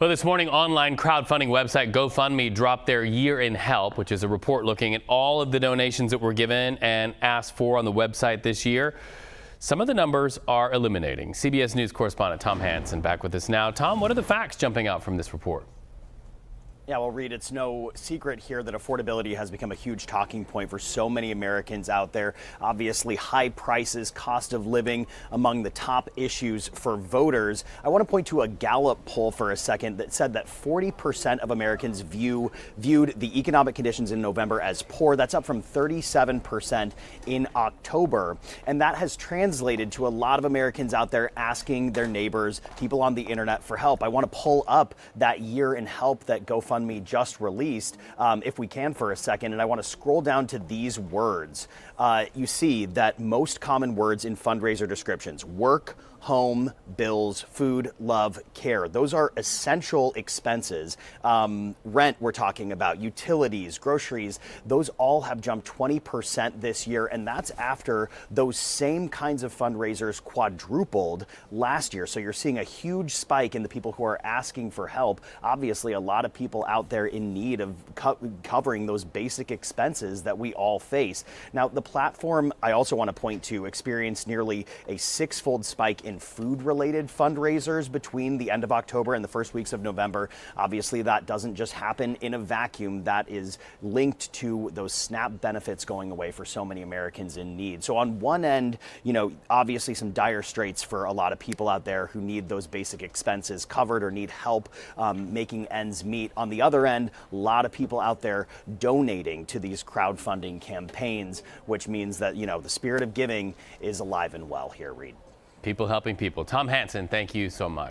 Well, this morning, online crowdfunding website GoFundMe dropped their Year in Help, which is a report looking at all of the donations that were given and asked for on the website this year. Some of the numbers are eliminating. CBS News correspondent Tom Hansen back with us now. Tom, what are the facts jumping out from this report? Yeah, well, Reed, it's no secret here that affordability has become a huge talking point for so many Americans out there. Obviously, high prices, cost of living among the top issues for voters. I want to point to a Gallup poll for a second that said that 40% of Americans viewed the economic conditions in November as poor. That's up from 37% in October. And that has translated to a lot of Americans out there asking their neighbors, people on the internet, for help. I want to pull up that Year in Help that GoFundMe just released, if we can for a second, and I want to scroll down to these words. You see that most common words in fundraiser descriptions: work, home, bills, food, love, care. Those are essential expenses. Rent, we're talking about, utilities, groceries, those all have jumped 20% this year, and that's after those same kinds of fundraisers quadrupled last year. So you're seeing a huge spike in the people who are asking for help. Obviously, a lot of people out there in need of covering those basic expenses that we all face. Now, the platform, I also want to point to, experienced nearly a six-fold spike in food-related fundraisers between the end of October and the first weeks of November. Obviously, that doesn't just happen in a vacuum. That is linked to those SNAP benefits going away for so many Americans in need. So on one end, obviously some dire straits for a lot of people out there who need those basic expenses covered or need help making ends meet. On the other end, a lot of people out there donating to these crowdfunding campaigns, which means that, the spirit of giving is alive and well here, Reed. People helping people. Tom Hansen, thank you so much.